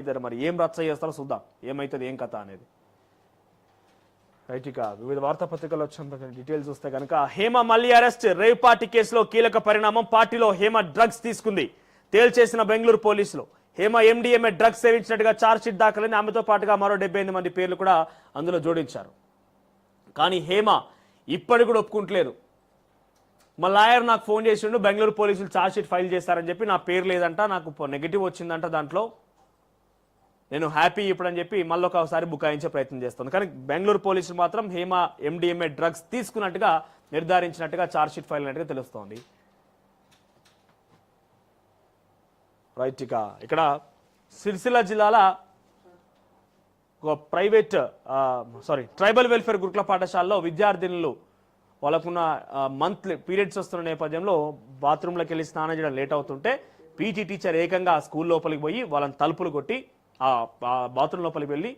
ఇద్దరు మరి ఏం రచ్చ చేస్తారో చూద్దాం, ఏమైతుంది ఏం కథ అనేది. రైట్, ఇక వివిధ వార్తాపత్రికలు వచ్చిన డీటెయిల్స్ చూస్తే కనుక హేమ మళ్ళీ అరెస్ట్. రేవ్ పార్టీ కేసులో కీలక పరిణామం. పార్టీలో హేమ డ్రగ్స్ తీసుకుంది తేల్చేసిన బెంగళూరు పోలీసులు. హేమ ఎండిఎంఏ డ్రగ్స్ సేవించినట్టుగా ఛార్జ్షీట్ దాఖలైంది. ఆమెతో పాటుగా మరో 78 మంది పేర్లు కూడా అందులో జోడించారు. కానీ హేమ ఇప్పటికి కూడా ఒప్పుకుంటలేదు. మా లాయర్ నాకు ఫోన్ చేసిండు, బెంగళూరు పోలీసులు ఛార్జ్షీట్ ఫైల్ చేస్తారని చెప్పి నా పేరు లేదంట, నాకు నెగిటివ్ వచ్చిందంట, దాంట్లో నేను హ్యాపీ ఇప్పుడని చెప్పి మళ్ళీ ఒకసారి బుకాయించే ప్రయత్నం చేస్తుంది. కానీ బెంగళూరు పోలీసులు మాత్రం హేమ ఎండిఎంఏ డ్రగ్స్ తీసుకున్నట్టుగా నిర్ధారించినట్టుగా ఛార్జ్షీట్ ఫైల్ అయినట్టుగా తెలుస్తోంది. రైట్, ఇక ఇక్కడ సిరిసిల్ల జిల్లాల ఒక ట్రైబల్ వెల్ఫేర్ గురుకుల పాఠశాలలో విద్యార్థినులు వాళ్ళకున్న మంత్లీ పీరియడ్స్ వస్తున్న నేపథ్యంలో బాత్రూంలోకి వెళ్ళి స్నానం చేయడం లేట్ అవుతుంటే పీటీ టీచర్ ఏకంగా స్కూల్ లోపలికి పోయి వాళ్ళని తలుపులు కొట్టి ఆ బాత్రూమ్ లోపలికి వెళ్ళి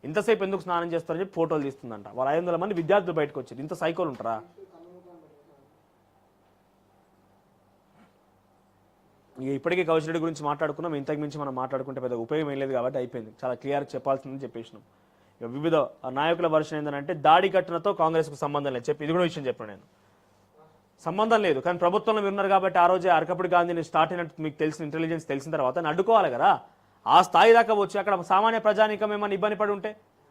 ఇంతసేపు ఎందుకు స్నానం చేస్తారని చెప్పి ఫోటోలు తీస్తుందంట. వాళ్ళ 500 మంది విద్యార్థులు బయటకు వచ్చారు. ఇంత సైకోలు ఉంటారా? ఇప్పటికే కౌశల్ రెడ్డి గురించి మాట్లాడుకున్నాం, ఇంతకు మించి మనం మాట్లాడుకుంటే పెద్ద ఉపయోగం ఏం లేదు కాబట్టి అయిపోయింది, చాలా క్లియర్గా చెప్పాల్సిందని చెప్పేసినాం. ఇక వివిధ నాయకుల వర్షం ఏంటంటే దాడి ఘటనతో కాంగ్రెస్కు సంబంధం లేదు చెప్పి ఇది కూడా విషయం చెప్పాను నేను. సంబంధం లేదు, కానీ ప్రభుత్వంలో మీరు ఉన్నారు కాబట్టి ఆ రోజే అరకపూడి గాంధీని స్టార్ట్ అయినట్టు మీకు తెలిసిన ఇంటెలిజెన్స్ తెలిసిన తర్వాత అడ్డుకోవాలి కదా. ఆ స్థాయి దాకా వచ్చి అక్కడ సామాన్య ప్రజానీకం ఏమైనా ఇబ్బంది పడి ఉంటే,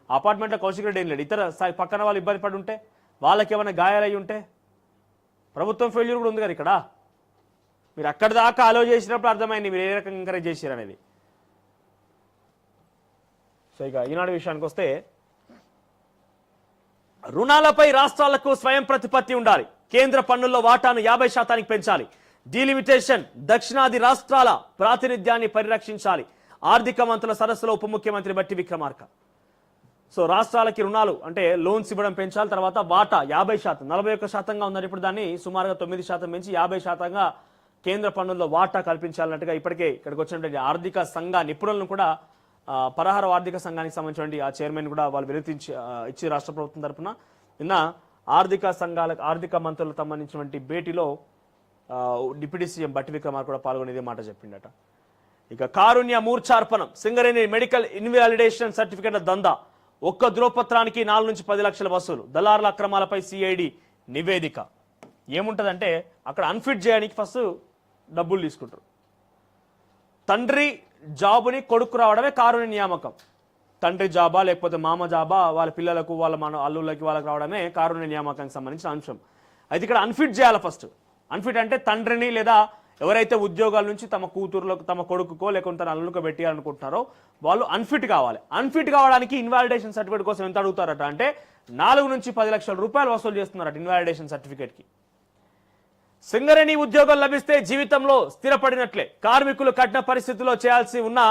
అపార్ట్మెంట్లో కౌశిక్ రెడ్డి ఏం లేడు, ఇతర పక్కన వాళ్ళు ఇబ్బంది పడి ఉంటే, వాళ్ళకి ఏమైనా గాయాలయ్యి ఉంటే ప్రభుత్వం ఫెయిల్యూర్ కూడా ఉంది కదా ఇక్కడ. మీరు అక్కడి దాకా అలో చేసినప్పుడు అర్థమైంది మీరు ఏ రకంగా ఎంకరేజ్ చేశారు అనేది. సో ఇక ఈనాడు విషయానికి వస్తే రుణాలపై రాష్ట్రాలకు స్వయం ప్రతిపత్తి ఉండాలి. కేంద్ర పన్నుల్లో వాటాను 50% పెంచాలి. డీలిమిటేషన్ దక్షిణాది రాష్ట్రాల ప్రాతినిధ్యాన్ని పరిరక్షించాలి. ఆర్థిక మంత్రుల సదస్సులో ఉప ముఖ్యమంత్రి బట్టి విక్రమార్క. సో రాష్ట్రాలకి రుణాలు అంటే లోన్స్ ఇవ్వడం పెంచాలి, తర్వాత వాటా 50%, 41%గా ఉందని ఇప్పుడు దాన్ని సుమారుగా 9% పెంచి 50%గా కేంద్ర పన్నుల్లో వాటా కల్పించాలన్నట్టుగా ఇప్పటికే ఇక్కడికి వచ్చినటువంటి ఆర్థిక సంఘ నిపుణులను కూడా పరహార ఆర్థిక సంఘానికి సంబంధించినటువంటి ఆ చైర్మన్ కూడా వాళ్ళు వినతించి ఇచ్చి రాష్ట్ర ప్రభుత్వం తరఫున నిన్న ఆర్థిక మంత్రులకు సంబంధించినటువంటి భేటీలో డిప్యూటీ సీఎం బట్టి విక్రమార్క కూడా పాల్గొని ఇదే మాట చెప్పిండట. ఇక కారుణ్య మూర్ఛార్పణం, సింగరేణి మెడికల్ ఇన్వాలిడేషన్ సర్టిఫికేట్ల దందా, ఒక్క ధ్రువపత్రానికి 4 నుంచి 10 లక్షల వసూలు. దళారుల అక్రమాలపై సిఐడి నివేదిక. ఏముంటుందంటే అక్కడ అన్ఫిట్ చేయడానికి ఫస్ట్ డబ్బులు తీసుకుంటారు. తండ్రి జాబుని కొడుకు రావడమే కారుణ్య నియామకం. తండ్రి జాబా లేకపోతే మామ జాబా వాళ్ళ పిల్లలకు వాళ్ళ అల్లుళ్ళకి వాళ్ళకి రావడమే కారుణ్య నియామకానికి సంబంధించిన అంశం. అయితే ఇక్కడ అన్ఫిట్ చేయాలి ఫస్ట్. అన్ఫిట్ అంటే తండ్రిని లేదా ఎవరైతే ఉద్యోగాల నుంచి తమ కూతురులకు తమ కొడుకుకో లేకుంటే తన అల్లుకో పెట్టాలనుకుంటున్నారో వాళ్ళు అన్ఫిట్ కావాలి. అన్ఫిట్ కావడానికి ఇన్వాలిడేషన్ సర్టిఫికేట్ కోసం ఎంత అడుగుతారట అంటే 4 నుంచి 10 లక్షల రూపాయలు వసూలు చేస్తున్నారట ఇన్వాలిడేషన్ సర్టిఫికేట్కి. సింగరేణి ఉద్యోగం లభిస్తే జీవితంలో స్థిరపడినట్లే. కార్మికులు కఠిన పరిస్థితుల్లో చేయాల్సి ఉన్న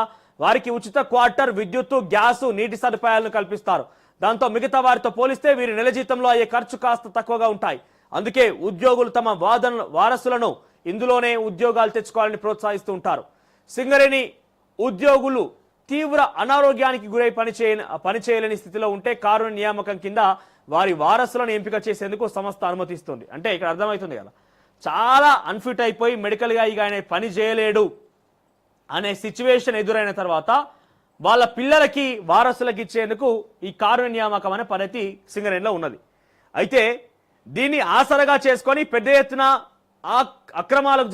వారికి ఉచిత క్వార్టర్, విద్యుత్తు, గ్యాసు, నీటి సదుపాయాలను కల్పిస్తారు. దాంతో మిగతా వారితో పోలిస్తే వీరి నెల జీతంలో అయ్యే ఖర్చు కాస్త తక్కువగా ఉంటాయి. అందుకే ఉద్యోగులు తమ వారసులను ఇందులోనే ఉద్యోగాలు తెచ్చుకోవాలని ప్రోత్సహిస్తూ ఉంటారు. సింగరేణి ఉద్యోగులు తీవ్ర అనారోగ్యానికి గురై పనిచేయలేని స్థితిలో ఉంటే కారుణ్య నియామకం కింద వారి వారసులను ఎంపిక చేసేందుకు సంస్థ అనుమతిస్తుంది. అంటే ఇక్కడ అర్థమవుతుంది కదా, చాలా అన్ఫిట్ అయిపోయి మెడికల్గా ఇక ఆయన పని చేయలేడు అనే సిచ్యువేషన్ ఎదురైన తర్వాత వాళ్ళ పిల్లలకి వారసులకు ఇచ్చేందుకు ఈ కారుణ్య నియామకం అనే పద్ధతి సింగరేణిలో ఉన్నది. అయితే దీన్ని ఆసరగా చేసుకొని పెద్ద ఎత్తున అక్రమాలకు